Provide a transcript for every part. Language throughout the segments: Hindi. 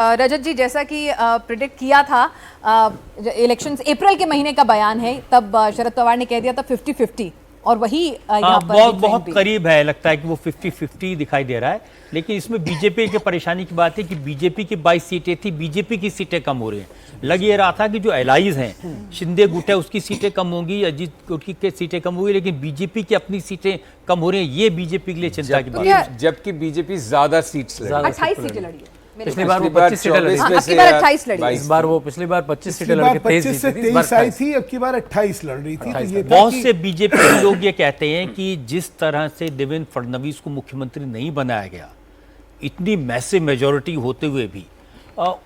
रजत जी, जैसा कि प्रिडिक्ट किया था, इलेक्शंस अप्रैल के महीने का बयान है, तब शरद पवार ने कह दिया था 50-50 और वही यहाँ पर बहुत करीब है। लगता है कि वो 50-50 दिखाई दे रहा है। लेकिन इसमें बीजेपी की परेशानी की बात है कि बीजेपी की 22 सीटें थी, बीजेपी की सीटें कम हो रही हैं। लग ये रहा था कि जो एलाइज हैं, शिंदे गुट है, उसकी सीटें कम होंगी, अजीत गुट की सीटें कम होंगी, लेकिन बीजेपी की अपनी सीटें कम हो रही हैं। ये बीजेपी के लिए चिंता की बात है। जबकि बीजेपी ज्यादा सीट्स लड़ी, 28 सीटें लड़ी है। पिछली बार वो 25 सीटें लड़ी, अब की बार 28 लड़ी। इस बार वो पिछली बार 25 सीटें लड़ के 25 से 23 आई थी, अब की बार 28 लड़ रही थी। तो ये बहुत से बीजेपी के लोग ये कहते हैं कि जिस तरह से देवेंद्र फडणवीस को मुख्यमंत्री नहीं बनाया गया, इतनी मैसिव मेजॉरिटी होते हुए भी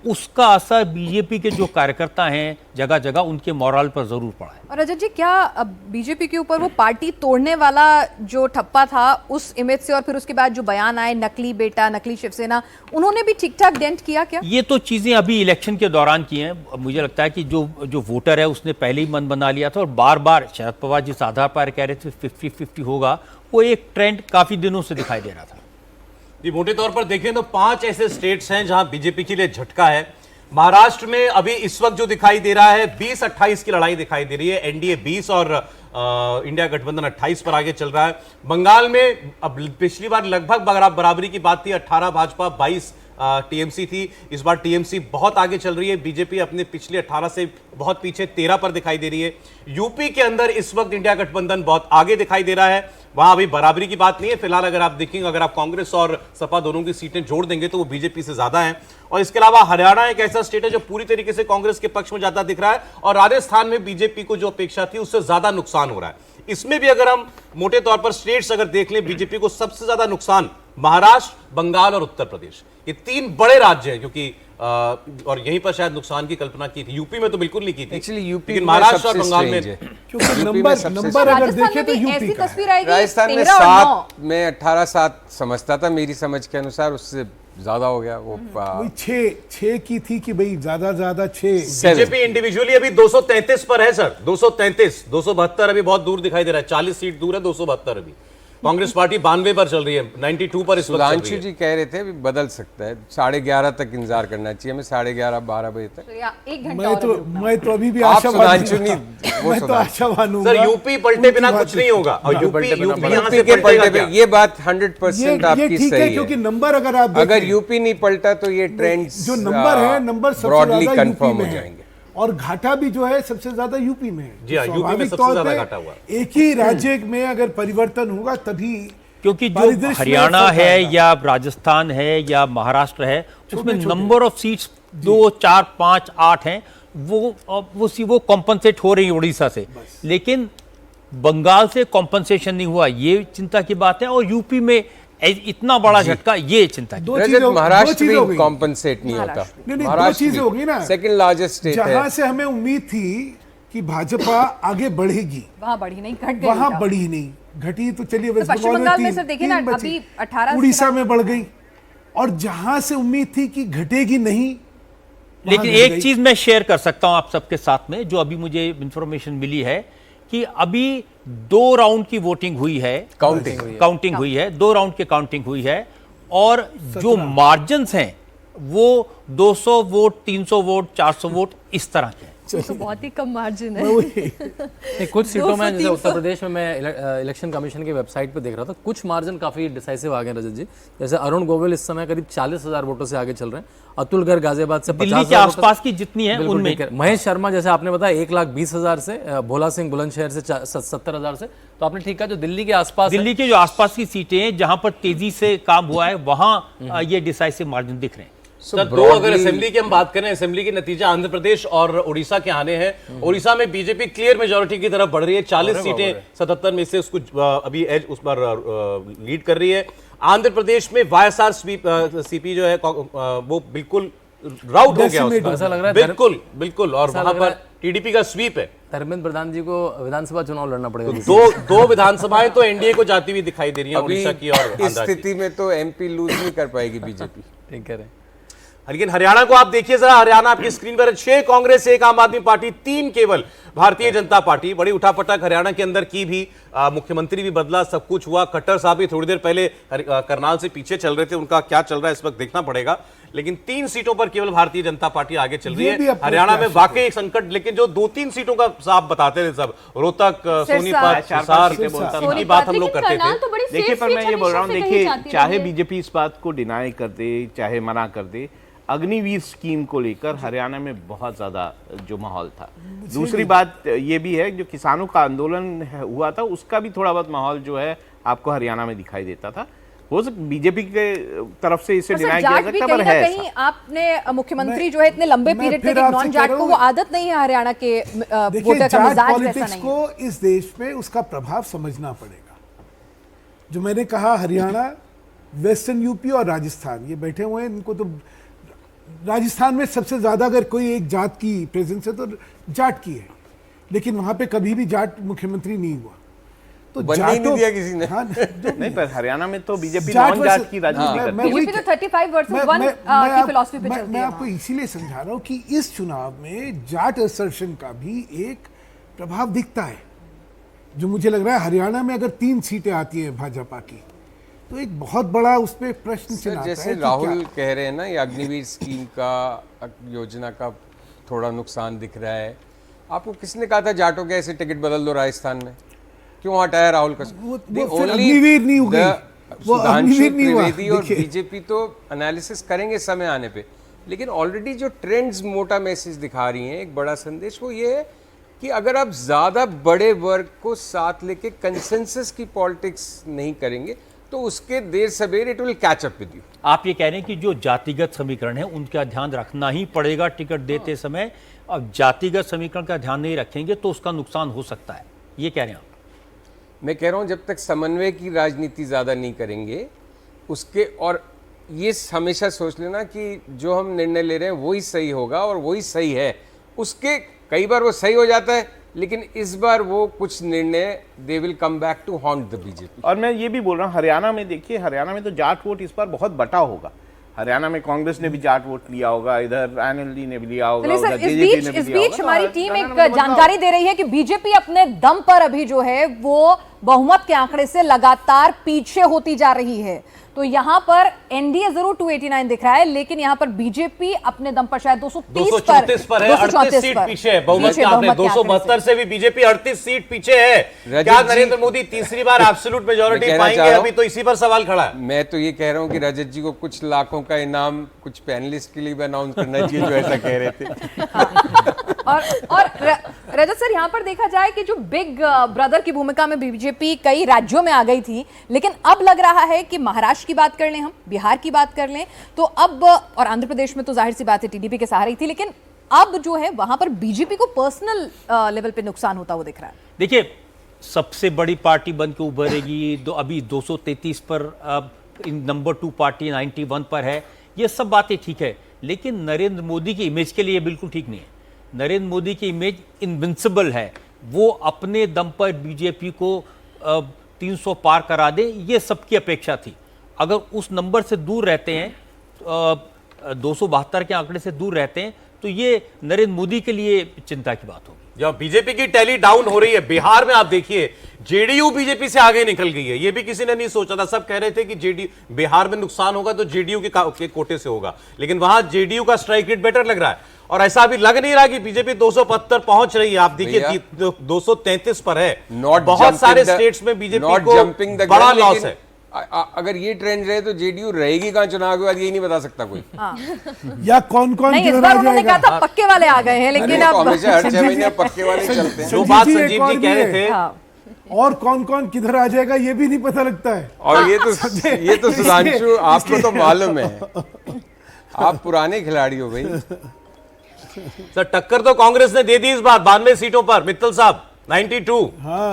उसका असर बीजेपी के जो कार्यकर्ता हैं जगह जगह उनके मोरल पर जरूर पड़ा है। और रजत जी, क्या अब बीजेपी के ऊपर वो पार्टी तोड़ने वाला जो ठप्पा था उस इमेज से, और फिर उसके बाद जो बयान आए, नकली बेटा, नकली शिवसेना, उन्होंने भी ठीक ठाक डेंट किया क्या? ये तो चीजें अभी इलेक्शन के दौरान की हैं। मुझे लगता है कि जो वोटर है उसने पहले ही मन बना लिया था, और बार बार शरद पवार जिस आधार पर कह रहे थे 50-50 होगा, वो एक ट्रेंड काफी दिनों से दिखाई दे रहा था। जी, मोटे तौर पर देखें तो 5 ऐसे स्टेट्स हैं जहां बीजेपी के लिए झटका है। महाराष्ट्र में अभी इस वक्त जो दिखाई दे रहा है 20-28 की लड़ाई दिखाई दे रही है। एनडीए 20 और इंडिया गठबंधन 28 पर आगे चल रहा है। बंगाल में अब पिछली बार लगभग बराबरी की बात थी, 18 भाजपा 22 टीएमसी थी। इस बार टीएमसी बहुत आगे चल रही है, बीजेपी अपने पिछले 18 से बहुत पीछे 13 पर दिखाई दे रही है। यूपी के अंदर इस वक्त इंडिया गठबंधन बहुत आगे दिखाई दे रहा है, वहां अभी बराबरी की बात नहीं है। फिलहाल अगर आप देखेंगे, अगर आप कांग्रेस और सपा दोनों की सीटें जोड़ देंगे तो वो बीजेपी से ज्यादा है। और इसके अलावा हरियाणा एक ऐसा स्टेट है जो पूरी तरीके से कांग्रेस के पक्ष में जाता दिख रहा है, और राजस्थान में बीजेपी को जो अपेक्षा थी उससे ज्यादा नुकसान हो रहा है। इसमें भी अगर हम मोटे तौर पर स्टेट्स अगर देख लें, बीजेपी को सबसे ज्यादा नुकसान महाराष्ट्र, बंगाल और उत्तर प्रदेश, ये 3 बड़े राज्य हैं, क्योंकि और यहीं पर शायद नुकसान की कल्पना की थी। यूपी में तो बिल्कुल नहीं की थी, एक्चुअली यूपी लेकिन महाराष्ट्र और बंगाल में, क्योंकि नंबर अगर देखें तो यूपी का राजस्थान में 7 में 18-7 समझता था, मेरी समझ के अनुसार उससे ज्यादा हो गया। वो 6 की थी कि भाई ज्यादा 6। बीजेपी इंडिविजुअली अभी 233 पर है सर, 233, 272 अभी बहुत दूर दिखाई दे रहा है, 40 सीट दूर है 272 अभी। कांग्रेस पार्टी 92 पर चल रही है, 92 पर इस वक्त चल रही है। सुधांशु जी कह रहे थे अभी बदल सकता है, 11:30 तक इंतजार करना चाहिए हमें, 11:30-12 बजे तक। एक घंटा मैं तो अभी भी आशावान हूं सर। यूपी पलटे बिना कुछ नहीं होगा, और यूपी यहां से के पलटे, ये बात 100% आपकी सही है, क्योंकि नंबर अगर यूपी नहीं पलटा तो ये ट्रेंड जो नंबर है, नंबर ब्रॉडली कंफर्म हो जाएंगे, और घाटा भी जो है सबसे ज्यादा यूपी में है। जी हाँ, यूपी में सबसे ज्यादा घाटा हुआ। एक ही राज्य में अगर परिवर्तन होगा तभी, क्योंकि जो हरियाणा है या राजस्थान है या महाराष्ट्र है, उसमें नंबर ऑफ सीट्स 2, 4, 5, 8 हैं, वो कॉम्पनसेट हो रही है उड़ीसा से, लेकिन बंगाल से कॉम्पनसेशन नहीं हुआ, ये चिंता की बात है। और यूपी में इतना बड़ा झटका, ये चिंता की। महाराष्ट्र में कॉम्पनसेट नहीं होता, दो चीजें होगी ना, सेकंड लार्जेस्ट स्टेट है। जहां से हमें उम्मीद थी कि भाजपा आगे बढ़ेगी, वहां बढ़ी नहीं, घट गई। वहां बढ़ी नहीं, घटी तो चलिए वेस्ट बंगाल में सर देखिए ना, अभी 18 उड़ीसा में बढ़ गई, और जहां से उम्मीद थी कि घटेगी नहीं। लेकिन एक चीज मैं शेयर कर सकता हूं आप सबके साथ में, जो अभी मुझे इंफॉर्मेशन मिली है कि अभी 2 राउंड की वोटिंग हुई है, काउंटिंग हुई है, 2 राउंड की काउंटिंग हुई है, और जो मार्जिन्स हैं वो 200 वोट, 300 वोट, 400 वोट इस तरह के हैं। तो बहुत ही कम मार्जिन है। कुछ सीटों में, जैसे उत्तर प्रदेश में मैं इलेक्शन कमीशन की वेबसाइट पे देख रहा था, कुछ मार्जिन काफी डिसाइसिव आ गए रजत जी। जैसे अरुण गोविल इस समय करीब 40,000 वोटों से आगे चल रहे हैं, अतुल गर्ग गाजियाबाद से 50,000 के आसपास की जितनी है उनमें, महेश शर्मा जैसे आपने बताया 1,20,000 से, भोला सिंह बुलंदशहर से 70,000 से। तो आपने ठीक कहा, जो दिल्ली के आसपास, दिल्ली के जो आसपास की सीटें हैं जहां पर तेजी से काम हुआ है, वहां ये डिसाइसिव मार्जिन दिख रहे हैं। सर, 2 अगर असेंबली की हम बात करें, असेंबली के नतीजा आंध्र प्रदेश और उड़ीसा के आने हैं। उड़ीसा में बीजेपी क्लियर मेजॉरिटी की तरफ बढ़ रही है, 40 सीटें 77 में से उसको अभी एज उस पर लीड कर रही है। आंध्र प्रदेश में वाईएसआर सीपी जो है वो बिल्कुल राउट हो गया, ऐसा लग रहा है बिल्कुल, और वहां पर टीडीपी का स्वीप है। धर्मेंद्र प्रधान जी को विधानसभा चुनाव लड़ना पड़ेगा। दो विधानसभाएं तो एनडीए को जाती हुई दिखाई दे रही है, उड़ीसा की और आंध्र की। इस स्थिति में तो एमपी लूज नहीं कर पाएगी बीजेपी। ठीक कह रहे हैं। लेकिन हरियाणा को आप देखिए जरा, हरियाणा आपकी स्क्रीन पर 6 कांग्रेस, 1 आम आदमी पार्टी, 3 केवल भारतीय जनता पार्टी बड़ी उठापटक हरियाणा के अंदर की भी, मुख्यमंत्री भी बदला, सब कुछ हुआ। खट्टर साहब भी थोड़ी देर पहले करनाल से पीछे चल रहे थे, उनका क्या चल रहा है इस वक्त देखना पड़ेगा। लेकिन 3 सीटों पर केवल भारतीय जनता पार्टी आगे चल रही है। हरियाणा में वाकई एक संकट, लेकिन जो 2-3 सीटों का आप बताते थे सब, रोहतक, सोनीपत, हिसार, इनकी बात हम लोग करते थे। देखिए, पर मैं ये बोल रहा हूँ, देखिए, चाहे बीजेपी इस बात को डिनाई कर दे, चाहे मना कर दे, अग्निवीर स्कीम को लेकर हरियाणा में बहुत ज्यादा जो माहौल था। दूसरी बात ये भी है, जो किसानों का आंदोलन हुआ था, उसका भी थोड़ा बहुत माहौल जो है आपको हरियाणा में दिखाई देता था। हो सकता बीजेपी के तरफ से इसे डिनाई किया सकता, पर है कहीं आपने मुख्यमंत्री जो है इतने लंबे पीरियड तक एक नॉन जाट को, वो आदत नहीं है हरियाणा के वोटर का, मिजाज वैसा नहीं को इस देश में उसका प्रभाव समझना पड़ेगा। जो मैंने कहा, हरियाणा, वेस्टर्न यूपी और राजस्थान, ये बैठे हुए हैं, इनको तो राजस्थान में सबसे ज्यादा अगर कोई एक जात की प्रेजेंस है तो जाट की है, लेकिन वहां पे कभी भी जाट मुख्यमंत्री नहीं हुआ, तो बनने ही नहीं दिया किसी ने। हाँ, नहीं, पर हरियाणा में तो बीजेपी नॉन जाट की राजनीति करती है। बीजेपी तो 35 वर्सेस 1 की फिलॉसफी पे चलती है। मैं आपको इसीलिए समझा रहा हूं कि इस चुनाव में जाट असर्शन का भी एक प्रभाव दिखता है, जो मुझे लग रहा है हरियाणा में अगर 3 सीटें आती हैं भाजपा की, तो एक बहुत बड़ा उस पर प्रश्न चिन्ह आता है। जैसे राहुल कह रहे हैं ना, ये अग्निवीर स्कीम का, योजना का थोड़ा नुकसान दिख रहा है। आपको किसने कहा था जाटों के ऐसे टिकट बदल दो राजस्थान में? क्यों हटाया राहुल का? अग्निवीर नहीं हो गई, वो अग्निवीर नहीं हुआ। त्रिवेदी और बीजेपी तो एनालिसिस करेंगे समय आने पे, लेकिन ऑलरेडी जो ट्रेंड्स मोटा मैसेज दिखा रही हैं, एक बड़ा संदेश वो ये है कि अगर आप ज्यादा बड़े वर्ग को साथ लेके कंसेंसस की पॉलिटिक्स नहीं करेंगे तो उसके देर सवेर it will catch up with you. आप ये कह रहे हैं कि जो जातिगत समीकरण है उनका ध्यान रखना ही पड़ेगा टिकट देते समय। अब जातिगत समीकरण का ध्यान नहीं रखेंगे तो उसका नुकसान हो सकता है, ये कह रहे हैं आप? मैं कह रहा हूं जब तक समन्वय की राजनीति ज्यादा नहीं करेंगे उसके, और ये हमेशा सोच लेना कि जो हम निर्णय ले रहे हैं वही सही होगा और वही सही है। उसके कई बार वो सही हो जाता है, लेकिन इस बार वो कुछ निर्णय दे will come back to haunt the BJP. और मैं ये भी बोल रहा हूँ, हरियाणा में देखिए, हरियाणा में तो जाट वोट इस बार बहुत बटा होगा। हरियाणा में कांग्रेस ने भी जाट वोट लिया होगा, इधर एनएलडी ने भी लिया होगा, उधर जेजेपी ने भी इस लिया बीच होगा। हमारी टीम एक जानकारी दे रही है कि बीजेपी अपने दम पर अभी जो है वो बहुमत के आंकड़े से लगातार पीछे होती जा रही है। तो यहां पर एनडीए जरूर 289 दिख रहा है, लेकिन यहां पर बीजेपी अपने दम पर शायद 234 पर है, 38 सीट पीछे है बहुमत के आंकड़े। 272 से भी बीजेपी 38 सीट पीछे है। क्या नरेंद्र मोदी तीसरी बार एब्सोल्यूट मेजॉरिटी पाएंगे? अभी तो इसी पर सवाल खड़ा है। मैं तो ये कह रहा हूँ कि रजत जी को कुछ लाखों का इनाम कुछ पैनलिस्ट के लिए भी अनाउंस करना चाहिए, जो ऐसा कह रहे थे। और रजत सर, यहाँ पर देखा जाए कि जो बिग ब्रदर की भूमिका में बीजेपी कई राज्यों में आ गई थी, लेकिन अब लग रहा है कि महाराष्ट्र की बात कर लें, हम बिहार की बात कर लें, तो अब, और आंध्र प्रदेश में तो जाहिर सी बात है टीडीपी के सहारे ही थी, लेकिन अब जो है वहां पर बीजेपी को पर्सनल लेवल पे नुकसान होता हुआ दिख रहा है। देखिए, सबसे बड़ी पार्टी बन के उभरेगी, अभी 233 पर, नंबर 2 पार्टी 91 पर है। ये सब बातें ठीक है, लेकिन नरेंद्र मोदी की इमेज के लिए बिल्कुल ठीक नहीं है। नरेंद्र मोदी की इमेज इनविंसिबल है, वो अपने दम पर बीजेपी को 300 पार करा दे, ये सबकी अपेक्षा थी। अगर उस नंबर से दूर रहते हैं, 272 के आंकड़े से दूर रहते हैं, तो ये नरेंद्र मोदी के लिए चिंता की बात होगी। जब बीजेपी की टैली डाउन हो रही है, बिहार में आप देखिए जेडीयू बीजेपी से आगे निकल गई है। ये भी किसी ने नहीं सोचा था, सब कह रहे थे कि जेडीयू बिहार में नुकसान होगा तो जेडीयू के कोटे से होगा, लेकिन वहां जेडीयू का स्ट्राइक रेट बेटर लग रहा है। और ऐसा अभी लग नहीं रहा कि बीजेपी 275 पहुंच रही है। आप देखिए 233 पर है। बहुत सारे स्टेट्स में बीजेपी को बड़ा लॉस है। अगर ये ट्रेंड रहे तो जेडीयू रहेगी कहां चुनाव के बाद, यही नहीं बता सकता कोई। या कौन-कौन इस बार उन्होंने कहा था पक्के वाले आ गए हैं, लेकिन अब हमेशा हर 6 महीने पक्के वाले चलते हैं। जो बात संजीव जी कह रहे थे, और कौन-कौन किधर आ जाएगा ये भी नहीं पता लगता है। और ये तो सुधांशु आपको तो मालूम है, आप पुराने खिलाड़ी हो भाई। सर टक्कर तो कांग्रेस ने दे दी इस बार 92 सीटों पर। मित्तल साहब 92,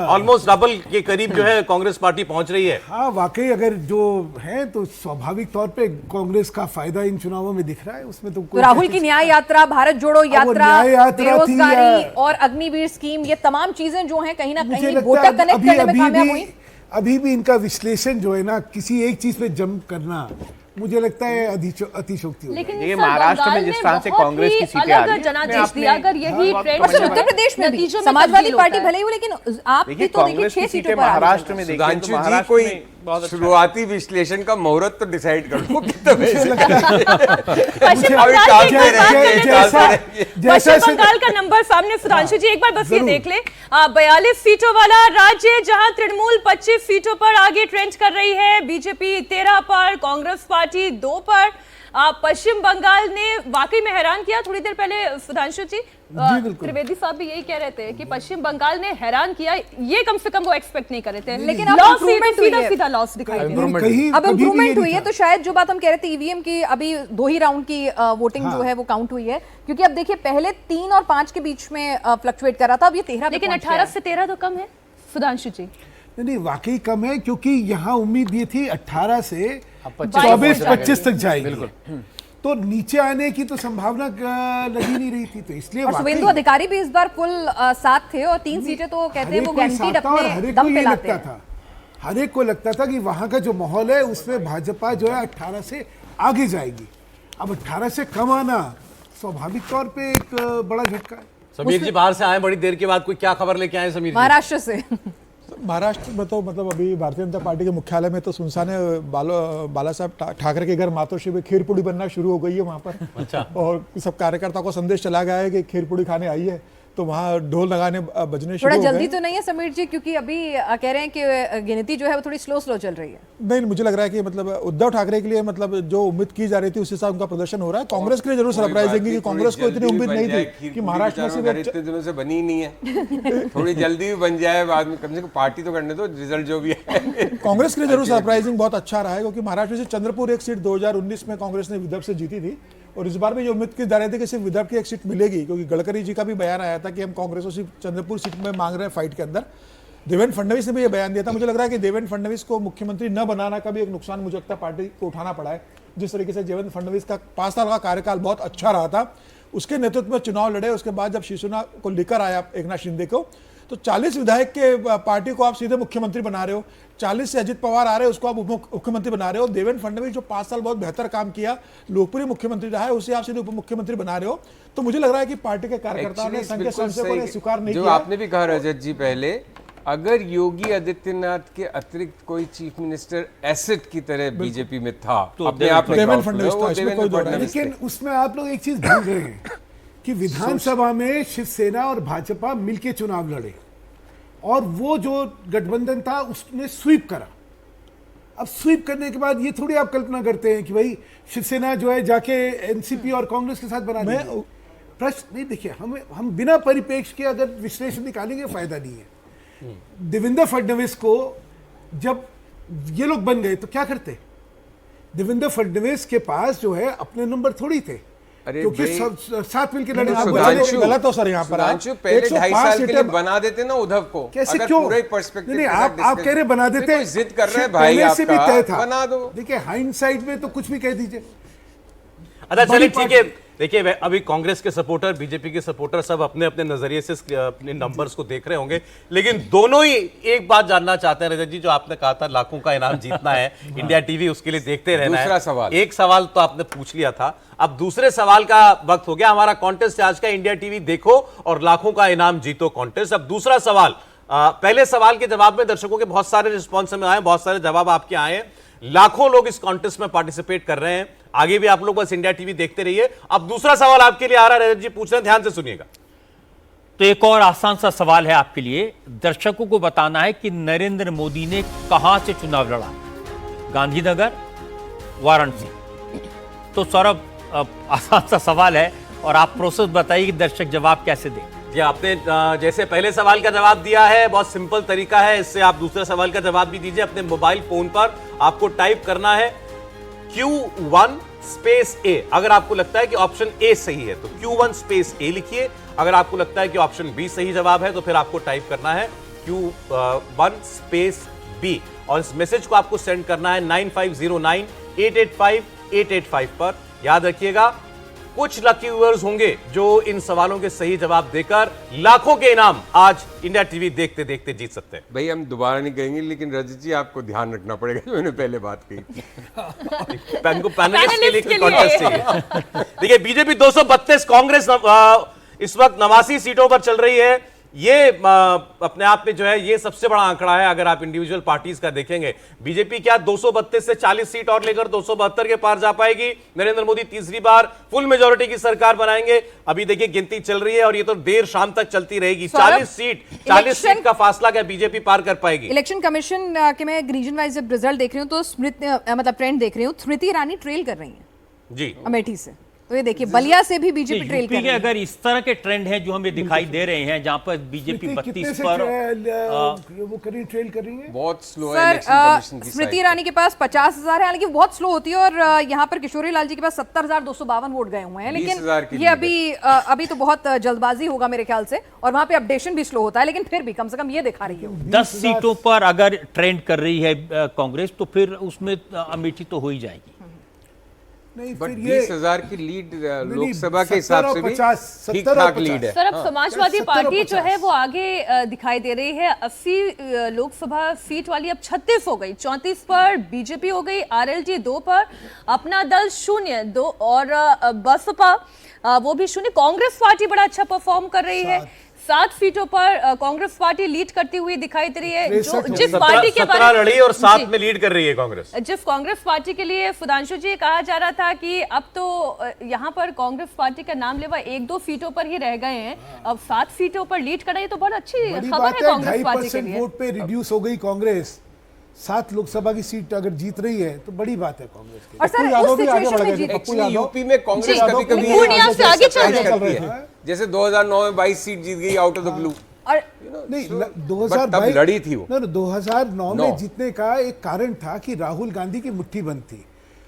ऑलमोस्ट डबल के करीब जो है कांग्रेस पार्टी पहुंच रही है। हाँ, वाकई अगर जो है तो स्वाभाविक तौर पे कांग्रेस का फायदा इन चुनावों में दिख रहा है। उसमें तो राहुल की न्याय यात्रा, भारत जोड़ो यात्रा, बेरोजगारी और अग्निवीर स्कीम, ये तमाम चीजें जो हैं कहीं ना कहीं वोटर कनेक्ट करने में कामयाब हुई। अभी भी इनका विश्लेषण जो है ना, किसी एक चीज पे जंप करना मुझे लगता है अतिशोक्ति होगी। लेकिन देखिए, सर, महाराष्ट्र में बंगाल जिस तरह से बहुत कांग्रेस ही की सीटें आ अलग रही हैं, जनादेश मैं दिया। अपने- अगर यही हाँ, ट्रेंड और और उत्तर प्रदेश में भी नतीजों में समाजवादी तब्दील पार्टी होता है। भले ही हो, लेकिन आप भी देखिए, तो देखिए कांग्रेस 6 की सीटों सीटें पर आगे महाराष्ट्र में देखें तो सुधांशु जी महाराष्ट्र कोई में बहुत अच्छा है। शुरुआती विश्लेषण का मुहूर्त तो डिसाइड कर लो कितना पश्चिम अभी बंगाल काम की कर एक बात रहे हैं, करने जैसा- पर जैसा पश्चिम बंगाल का नंबर सामने सुधांशु जी एक बार बस ये जरूर। देख ले 42 सीटों वाला राज्य जहां तृणमूल 25 सीटों पर आगे ट्रेंड कर रही है, बीजेपी 13 पर, कांग्रेस पार्टी 2 पर। पश्चिम बंगाल ने वाकई में हैरान किया। थोड़ी देर पहले सुधांशु जी बिल्कुल। त्रिवेदी साहब भी यही कह रहे थे कि पश्चिम बंगाल ने हैरान किया, ये कम से कम वो एक्सपेक्ट नहीं कर रहे थे। लेकिन अब लॉस improvement हुई है। सीधा लॉस दिखाई दे रहा है। कहीं अब कभी भी ये इम्प्रूवमेंट नहीं हुई है, था। तो शायद जो बात हम कह रहे थे ईवीएम की, अभी 2 ही राउंड की वोटिंग जो है वो काउंट हुई है, क्योंकि अब देखिए पहले 3 और 5 के बीच में फ्लक्चुएट कर रहा था, अब ये 13 पे लेकिन पहुंच गया 18 है। से 13 तो कम है सुधांशु जी। नहीं वाकई कम है, क्योंकि यहाँ उम्मीद ये थी 18 से अब 24-25 तक जाएगी। तो नीचे आने की तो संभावना लगी नहीं रही थी, तो इसलिए और शुभेंदु वाकई अधिकारी भी इस बार फुल साथ थे, और 3 सीटें तो कहते हैं हरेक वो को गारंटीड साथ था और अपने हरेक को दम पे ये लाते लगता हैं। था, हरेक को लगता था कि वहां का जो माहौल है उसमें भाजपा जो है 18 से आगे जाएगी। अब 18 से कम आना स्वाभाविक तौर पे एक बड़ा झटका है। समीर जी बाहर से आए बड़ी देर के बाद, कोई क्या खबर लेके आए समीर जी? महाराष्ट्र से महाराष्ट्र में तो मतलब अभी भारतीय जनता पार्टी के मुख्यालय में तो सुनसान है। बाला साहब ठाकरे के घर मातोश्री में खीर पूड़ी बनना शुरू हो गई है वहाँ पर। अच्छा। और सब कार्यकर्ताओं को संदेश चला गया है कि खीर पूड़ी खाने आई है, तो वहाँ ढोल लगाने बजने शुरू थोड़ा हो जल्दी गए। तो नहीं है समीर जी, क्योंकि अभी कह रहे हैं कि गिनती जो है वो थोड़ी स्लो चल रही है। नहीं, मुझे लग रहा है कि मतलब उद्धव ठाकरे के लिए मतलब जो उम्मीद की जा रही थी उस हिसाब उनका प्रदर्शन हो रहा है। कांग्रेस के लिए जरूर सरप्राइजिंग है कि कांग्रेस को इतनी उम्मीद नहीं थी कि महाराष्ट्र में सिर्फ इतने दिनों से बनी ही नहीं है। थोड़ी जल्दी भी बन जाए बाद में, कम से कम पार्टी तो करने दो, रिजल्ट जो भी है। कांग्रेस के लिए जरूर सरप्राइजिंग बहुत अच्छा रहा है, क्योंकि महाराष्ट्र से चंद्रपुर एक सीट 2019 में कांग्रेस ने विदर्भ से जीती थी, और इस बार भी ये उम्मीद की जा रही थी कि सिर्फ विदर्भ की एक सीट मिलेगी, क्योंकि गडकरी जी का भी बयान आया था कि हम कांग्रेस को सिर्फ चंद्रपुर सीट में मांग रहे हैं फाइट के अंदर। देवेंद्र फडणवीस ने भी ये बयान दिया था। मुझे लग रहा है कि देवेंद्र फडणवीस को मुख्यमंत्री न बनाना का भी एक नुकसान मुझे लगता है पार्टी को उठाना पड़ा है। जिस तरीके से देवेंद्र फडणवीस का 5 साल का कार्यकाल बहुत अच्छा रहा था, उसके नेतृत्व में चुनाव लड़े, उसके बाद जब शिवसेना को लेकर आया एकनाथ शिंदे को, तो 40 विधायक के पार्टी को आप सीधे मुख्यमंत्री बना रहे हो, 40 से अजित पवार आ रहे हो उसको आप उप मुख्यमंत्री बना रहे हो, देवेंद्र फडणवीस जो 5 साल बहुत बेहतर काम किया, लोकप्रिय मुख्यमंत्री रहा है, उसे आप सीधे उप मुख्यमंत्री बना रहे हो। तो मुझे लग रहा है कि पार्टी के कार्यकर्ताओं ने, संघ के सदस्यों ने स्वीकार नहीं जो किया। आपने भी कहा रजत जी पहले, अगर योगी आदित्यनाथ के अतिरिक्त कोई चीफ मिनिस्टर एसेट की तरह बीजेपी में था, तो अपने आप में देवेंद्र count फडणवीस हुआ, वो था, इसमें देवेंद्र कोई दो राय फडणवीस लेकिन थे। उसमें आप लोग एक चीज भूल रहे हैं कि विधानसभा में शिवसेना और भाजपा मिलके चुनाव लड़े, और वो जो गठबंधन था उसने स्वीप करा। अब स्वीप करने के बाद ये थोड़ी आप कल्पना करते हैं कि भाई शिवसेना जो है जाके एनसीपी और कांग्रेस के साथ बना देगी। प्रश्न नहीं, देखिए हम बिना परिपेक्ष के अगर विश्लेषण निकालेंगे फायदा नहीं है। देवेंद्र फडणवीस को जब ये लोग बन गए तो क्या करते? देवेंद्र फडणवीस के पास जो है अपने नंबर थोड़ी थे, अरे क्योंकि भाई, सब साथ मिलकर नहीं, लड़े। आप सुधांशु- बोले- गलत हो सर यहाँ पर। सुधांशु पहले 2.5 साल के लिए 105 बना देते ना उद्धव को। कैसे, अगर क्यों? पूरा एक पर्सपेक्टिव नहीं, के साथ आप discuss- कह रहे बना देते, कोई जिद कर रहे हैं भाई पहले से भी आपका, तय था। बना दो। देखिए हाइंडसाइट में तो कुछ भी कह दीजिए। अच्छा चलिए बड़ी ठीक है। देखिए अभी कांग्रेस के सपोर्टर, बीजेपी के सपोर्टर सब अपने अपने नजरिए से अपने नंबर्स को देख रहे होंगे, लेकिन दोनों ही एक बात जानना चाहते हैं रजत जी, जो आपने कहा था लाखों का इनाम जीतना है, इंडिया टीवी उसके लिए देखते रहना है। दूसरा सवाल। एक सवाल तो आपने पूछ लिया था, अब दूसरे सवाल का वक्त हो गया। हमारा कॉन्टेस्ट आज का इंडिया टीवी देखो और लाखों का इनाम जीतो कॉन्टेस्ट। अब दूसरा सवाल, पहले सवाल के जवाब में दर्शकों के बहुत सारे रिस्पॉन्स हमें आए, बहुत सारे जवाब आपके आए हैं, लाखों लोग इस कॉन्टेस्ट में पार्टिसिपेट कर रहे हैं। आगे भी आप लोग बस इंडिया टीवी देखते रहिए। अब दूसरा सवाल आपके लिए आ रहा है, रजत जी पूछ रहे हैं, ध्यान से सुनिएगा। तो एक और आसान सा सवाल है आपके लिए, दर्शकों को बताना है कि नरेंद्र मोदी ने कहां से चुनाव लड़ा, गांधीनगर, वाराणसी। तो सौरभ आसान सा सवाल है और आप प्रोसेस बताइए कि दर्शक जवाब कैसे दें। जी आपने जैसे पहले सवाल का जवाब दिया है, बहुत सिंपल तरीका है, इससे आप दूसरे सवाल का जवाब भी दीजिए। अपने मोबाइल फोन पर आपको टाइप करना है Q1 स्पेस A। अगर आपको लगता है कि ऑप्शन A सही है तो Q1 स्पेस A लिखिए। अगर आपको लगता है कि ऑप्शन B सही जवाब है तो फिर आपको टाइप करना है Q1 स्पेस B, और इस मैसेज को आपको सेंड करना है 9509885885 पर। याद रखिएगा कुछ लकी व्यूअर्स होंगे जो इन सवालों के सही जवाब देकर लाखों के इनाम आज इंडिया टीवी देखते देखते जीत सकते हैं। भाई हम दोबारा नहीं कहेंगे, लेकिन रजत जी आपको ध्यान रखना पड़ेगा जो मैंने पहले बात कही थी। पैनलिस्ट के लिए कॉन्टेस्ट चाहिए। देखिए, बीजेपी 232, कांग्रेस इस वक्त 89 सीटों पर चल रही है। ये अपने आप में जो है ये सबसे बड़ा आंकड़ा है अगर आप इंडिविजुअल पार्टीज का देखेंगे। बीजेपी क्या 232 से 40 सीट और लेकर 272 के पार जा पाएगी? नरेंद्र मोदी तीसरी बार फुल मेजोरिटी की सरकार बनाएंगे। अभी देखिए गिनती चल रही है और ये तो देर शाम तक चलती रहेगी। 40 सीट का फासला क्या बीजेपी पार कर पाएगी? इलेक्शन कमीशन के मैं रीजन वाइज जब रिजल्ट देख रही हूँ तो मतलब ट्रेंड देख रही हूँ, स्मृति ईरानी ट्रेल कर रही है जी अमेठी से। तो ये देखिए बलिया से भी बीजेपी ट्रेल कर रही है। अगर इस तरह के ट्रेंड हैं जो हमें दिखाई दे रहे हैं, जहां पर बीजेपी 32 पर वो करी ट्रेल कर रही है। बहुत स्लो है इलेक्शन कमीशन की स्मृति ईरानी के पास 50,000 है, हालांकि बहुत स्लो होती है, और यहाँ पर किशोरी लाल जी के पास 70,252 वोट गए हुए हैं। लेकिन 20,000 की ये अभी तो बहुत जल्दबाजी होगा मेरे ख्याल से, और वहां पे अपडेशन भी स्लो होता है, लेकिन फिर भी कम से कम ये दिखा रही है 10 सीटों पर अगर ट्रेंड कर रही है कांग्रेस, तो फिर उसमें अमेठी तो हो ही जाएगी। नहीं, बट फिर ये 20,000 की लीड लोकसभा के हिसाब से भी 50, ठीक 70 और ठाक 50। लीड है। सर, अब समाजवादी 70 और पार्टी जो 50। है वो आगे दिखाई दे रही है। 80 लोकसभा सीट वाली अब 36 हो गई। 34 पर बीजेपी हो गई, आरएलडी 2 पर, अपना दल 0 2 और बसपा वो भी 0। कांग्रेस पार्टी बड़ा अच्छा परफॉर्म कर रही है। 7 सीटों पर कांग्रेस पार्टी लीड करती हुई दिखाई दे रही है। जो जिस पार्टी के 17 लड़ी और 7 में लीड कर रही है कांग्रेस। जिस कांग्रेस पार्टी के लिए सुधांशु जी कहा जा रहा था कि अब तो यहाँ पर कांग्रेस पार्टी का नाम लेवा 1-2 सीटों पर ही रह गए हैं, अब 7 सीटों पर लीड कर रही है, तो बहुत अच्छी बड़ी खबर बात है है। कांग्रेस पार्टी के 2.5% लिए। वोट पे रिड्यूस हो गई कांग्रेस। 7 लोकसभा की सीट अगर जीत रही है तो बड़ी बात है कांग्रेस के लिए। और सर यादव उस भी आगे सिचुएशन बढ़ में गए थे। जीत एक्चुअली यूपी में कांग्रेस जी, कभी-कभी पूर्णिया से आगे चल सरप्राइज रहे करती थे। है। जैसे 2009 में 22 सीट जीत गई आउट ऑफ द ब्लू। और नहीं, तब 2022 लड़ी थी वो। 2009 में जीतने का एक कारण था कि राहुल गांधी की मुट्ठी बंद थी,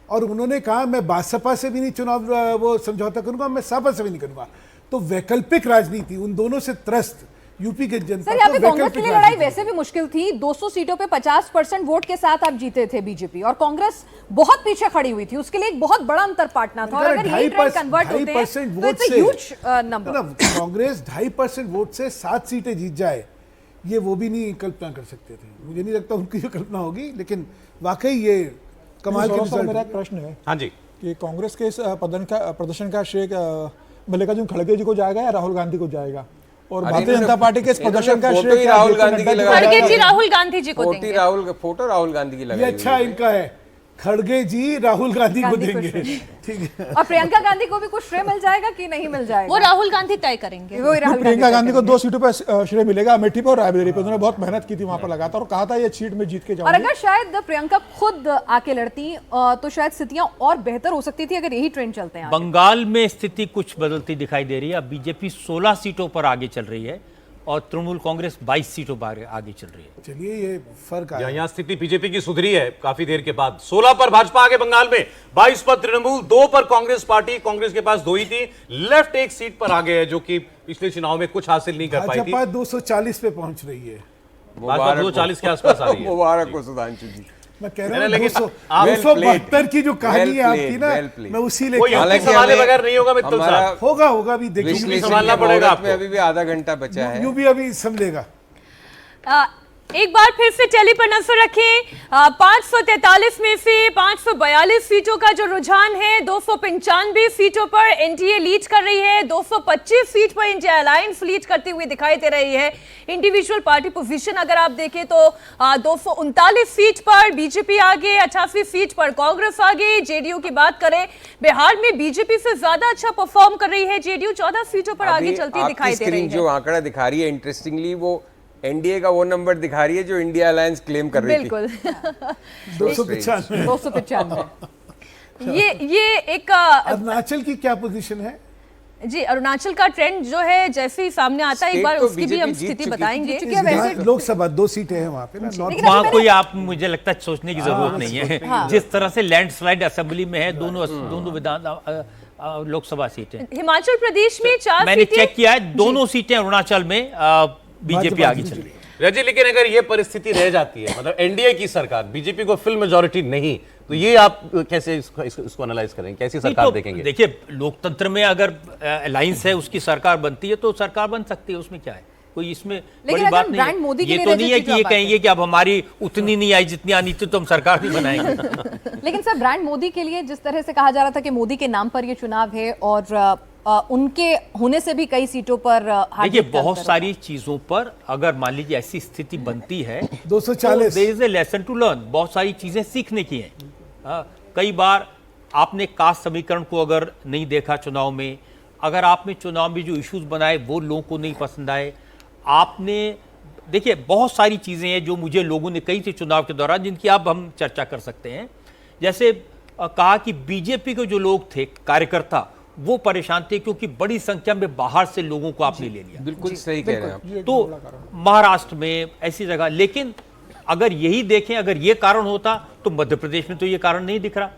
और उन्होंने कहा मैं बासपा से भी नहीं चुनाव वो समझौता करूंगा, मैं सपा से भी नहीं करूंगा। तो वैकल्पिक राजनीति, उन दोनों से त्रस्त यूपी के जनता सर यहाँ पे को कांग्रेस के वैकल्पिक लिए लड़ाई राजनीति। वैसे भी मुश्किल थी। 200 सीटों पे 50% वोट के साथ आप जीते थे बीजेपी, और कांग्रेस बहुत पीछे खड़ी हुई थी। उसके लिए एक बहुत बड़ा अंतर पाटना था, और अगर यही ट्रेंड कन्वर्ट होते हैं तो it's a huge number. Congress 2.5% vote से 7 सीटें जीत जाए, ये वो भी नहीं कल्पना कर सकते थे। मुझे नहीं लगता उनकी जो कल्पना होगी, लेकिन वाकई ये कमाल के सर, मेरा एक रिजल्ट। प्रश्न है हाँ जी, कि कांग्रेस के इस प्रदर्शन का श्रेय मल्लिकार्जुन खड़गे जी को जाएगा या राहुल गांधी को जाएगा? और भारतीय जनता पार्टी के इस प्रदर्शन का फोटो श्रेय ही क्या राहुल जेपी गांधी नड्डा की जी को लगाई खड़गे जाएगा? जी राहुल गांधी जी को देंगे। फोटो राहुल गांधी की ये लगाई अच्छा इनका है, खड़गे जी राहुल गांधी को गांधी को देंगे। श्रेय। ठीक है। और प्रियंका गांधी को भी कुछ श्रेय मिल जाएगा कि नहीं मिल जाएगा? वो राहुल गांधी तय करेंगे। वो राहुल प्रियंका गांधी को करेंगे। 2 सीटों पर श्रेय मिलेगा, अमेठी पर और रायबरेली पर। उन्होंने बहुत मेहनत की थी वहां पर लगातार, और कहा था ये सीट में जीत के और जाऊंगी। अगर शायद प्रियंका खुद आके लड़ती तो शायद स्थितियां और बेहतर हो सकती थी, अगर यही ट्रेंड चलते हैं आगे। बंगाल में स्थिति कुछ बदलती दिखाई दे रही है। अब बीजेपी 16 सीटों पर आगे चल रही है और तृणमूल कांग्रेस 22 सीटों पर आगे चल रही है। चलिए ये फर्क आया। यहाँ स्थिति बीजेपी की सुधरी है काफी देर के बाद। 16 पर भाजपा आगे बंगाल में, 22 पर तृणमूल, 2 पर कांग्रेस पार्टी। कांग्रेस के पास 2 ही थी। लेफ्ट एक सीट पर आगे है जो कि पिछले चुनाव में कुछ हासिल नहीं कर पाई थी। भाजपा 240 पे पहुंच रही है। भाजपा 240 के आसपास आ रही है। मुबारक हो सुधांशु जी। मैं कह रहा हूँ लेकिन 272 की जो कहानी है well आपकी ना, played. मैं उसी वो लेके यूपी हालांकि संभाले हमें- बगैर नहीं होगा मित्तल हमारा साहब। होगा भी देखिए। विश्लेषण संभालना के पड़ेगा मुहूर्त में आपको। अभी भी आधा घंटा बचा है। यू भी अभी संभलेगा। एक बार फिर से टेली पर नजर रखें। 543 में से 542 सीटों का जो रुझान है, 295 सीटों पर एनडीए लीड कर रही है, 225 सीट पर इंडिया अलायंस लीड करती हुई दिखाई दे रही है। इंडिविजुअल पार्टी पोजीशन अगर आप देखें तो 239 सीट पर बीजेपी आगे, 88 सीट पर कांग्रेस आगे। जेडीयू की बात करें, बिहार में बीजेपी से ज्यादा अच्छा परफॉर्म कर रही है जेडीयू, 14 सीटों पर आगे अभी चलती आपकी दिखाई दे रही स्क्रीन है। जो आंकड़ा दिखा रही है, इंटरेस्टिंगली वो एनडीए का वो नंबर दिखा रही है जो इंडिया अलायंस क्लेम कर रही थी। बिल्कुल 295। 295। ये एक अरुणाचल की क्या पोजीशन है? जी, अरुणाचल का ट्रेंड जो है जैसे ही सामने आता है, एक स्टेट बार तो उसकी भी बीजेपी हम जीत स्थिति चुकी थी। बताएंगे। वैसे लोकसभा 2 सीटें हैं वहाँ पे ना, नॉर्थ। लेकिन वहां अभी कोई आप मुझे लगता है सोचने की जरूरत नहीं है। जिस तरह से लैंडस्लाइड असेंबली में है, दोनों विधान लोकसभा सीटें। हिमाचल प्रदेश में 4 मैंने सीटें। चेक किया है, दोनों सीटें अरुणाचल में बीजेपी आगे चल रही है। रजी, लेकिन अगर ये परिस्थिति रह जाती है, मतलब एनडीए की सरकार, बीजेपी को फुल मेजॉरिटी नहीं तो ये आप कैसे इसको एनालाइज करेंगे, कैसी सरकार देखेंगे? देखिए, लोकतंत्र में अगर अलायंस है उसकी सरकार बनती है तो सरकार बन सकती है, उसमें क्या है, कोई इसमें बड़ी बात नहीं है। मोदी ये तो नहीं है कि ये कहेंगे कि अब हमारी उतनी नहीं आई जितनी आनी थी तो हम सरकार नहीं बनाएंगे। लेकिन सर, ब्रांड मोदी के लिए जिस तरह से कहा जा रहा था कि मोदी के नाम पर ये चुनाव है और उनके होने से भी कई सीटों पर देखिए, बहुत सारी चीजों पर अगर मान लीजिए ऐसी स्थिति बनती है 240 there is a lesson to learn, बहुत सारी चीजें सीखने की हैं। कई बार आपने कास्ट समीकरण को अगर नहीं देखा चुनाव में, अगर आपने चुनाव में जो इश्यूज बनाए वो लोगों को नहीं पसंद आए, आपने देखिए बहुत सारी चीजें हैं जो मुझे लोगों ने कही थी चुनाव के दौरान, जिनकी अब हम चर्चा कर सकते हैं। जैसे कहा कि बीजेपी के जो लोग थे, कार्यकर्ता, वो परेशान थे क्योंकि बड़ी संख्या में बाहर से लोगों को आपने ले लिया। बिल्कुल सही कह रहे हैं आप। तो महाराष्ट्र में ऐसी जगह, लेकिन अगर यही देखें, अगर ये कारण होता तो मध्य प्रदेश में तो ये कारण नहीं दिख रहा।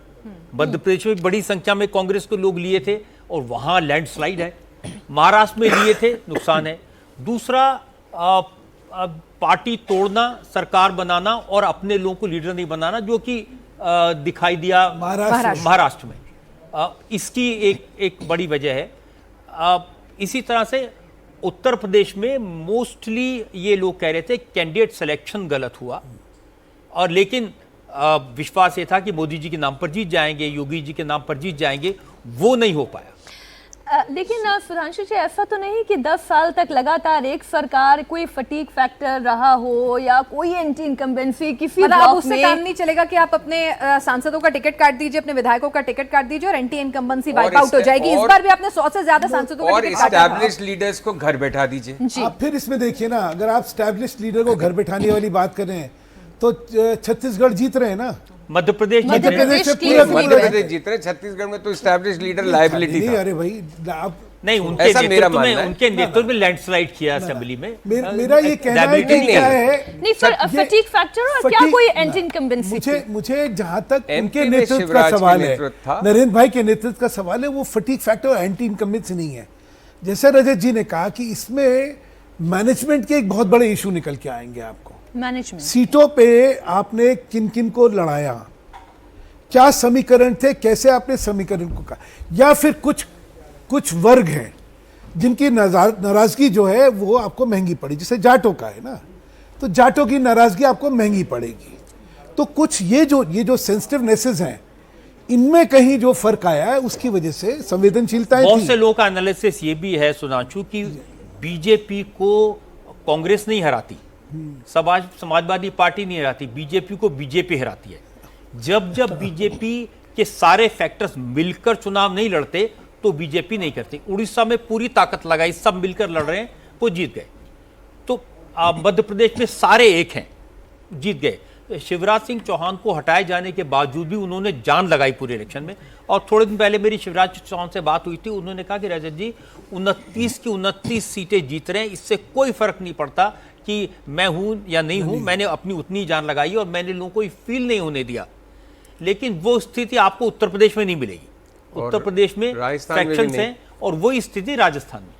मध्य प्रदेश में बड़ी संख्या में कांग्रेस के लोग लिए थे और वहां लैंडस्लाइड है। महाराष्ट्र में लिए थे, नुकसान है। दूसरा, पार्टी तोड़ना, सरकार बनाना और अपने लोगों को लीडर नहीं बनाना, जो कि दिखाई दिया महाराष्ट्र में। इसकी एक बड़ी वजह है। इसी तरह से उत्तर प्रदेश में मोस्टली ये लोग कह रहे थे कैंडिडेट सिलेक्शन गलत हुआ, और लेकिन विश्वास ये था कि मोदी जी के नाम पर जीत जाएंगे, योगी जी के नाम पर जीत जाएंगे, वो नहीं हो पाया। लेकिन सुधांशु जी, ऐसा तो नहीं कि 10 साल तक लगातार एक सरकार, कोई फटीग फैक्टर रहा हो या कोई एंटी इनकम्बेंसी किसी ब्लॉक उससे काम नहीं चलेगा कि आप अपने सांसदों का टिकट काट दीजिए, अपने विधायकों का टिकट काट दीजिए और एंटी इनकम्बेंसी वाइप आउट हो जाएगी। इस बार भी आपने 100 से ज्यादा सांसदों का टिकट काटा। और एस्टैब्लिश्ड लीडर्स को घर बैठा दीजिए। आप फिर इसमें देखिए ना, अगर आप एस्टैब्लिश्ड लीडर को घर बैठाने वाली बात करें तो छत्तीसगढ़ जीत रहे हैं ना, मध्य प्रदेश में पूरा मध्य प्रदेश जीत रहे। छत्तीसगढ़ में तो एस्टैब्लिश्ड लीडर लायबिलिटी था। अरे भाई, आप नहीं, उनके नेतृत्व में लैंडस्लाइड किया असेंबली में। मेरा ये कहना है कि क्या है, नहीं फटीग फैक्टर और क्या कोई एंटी इनकम्बेंसी? मुझे जहां तक उनके नेतृत्व का सवाल है, नरेंद्र भाई के नेतृत्व का सवाल है, वो फटीग फैक्टर और एंटी इनकम्बेंसी नहीं है। जैसे रजत जी ने कहा कि इसमें मैनेजमेंट के एक बहुत बड़े इशू निकल के आएंगे। आपको मैनेजमेंट सीटों पे आपने किन किन को लड़ाया, क्या समीकरण थे, कैसे आपने समीकरण को कहा, या फिर कुछ वर्ग हैं जिनकी नाराजगी जो है वो आपको महंगी पड़ी, जैसे जाटों का है ना, तो जाटों की नाराजगी आपको महंगी पड़ेगी। तो कुछ ये जो सेंसिटिवनेसेस हैं, इनमें कहीं जो फर्क आया है उसकी वजह से संवेदनशीलताएं थी। बहुत से लोगों का एनालिसिस ये भी है सुधांशु कि बीजेपी को कांग्रेस नहीं हराती, समाजवादी पार्टी नहीं हराती, बीजेपी को बीजेपी हराती है। जब बीजेपी के सारे फैक्टर्स मिलकर चुनाव नहीं लड़ते तो बीजेपी नहीं करती। उड़ीसा में पूरी ताकत लगाई, सब मिलकर लड़ रहे हैं, वो जीत गए। तो मध्य प्रदेश में सारे एक हैं, जीत गए। शिवराज सिंह चौहान को हटाए जाने के बावजूद भी उन्होंने जान लगाई पूरे इलेक्शन में। और थोड़े दिन पहले मेरी शिवराज चौहान से बात हुई थी, उन्होंने कहा कि रजत जी 29 की 29 सीटें जीत रहे हैं, इससे कोई फर्क नहीं पड़ता कि मैं हूं या नहीं हूं, मैंने अपनी उतनी जान लगाई और मैंने लोगों को फील नहीं होने दिया। लेकिन वो स्थिति आपको उत्तर प्रदेश में नहीं मिलेगी। उत्तर प्रदेश में फ्रैक्शंस हैं और वही स्थिति राजस्थान में।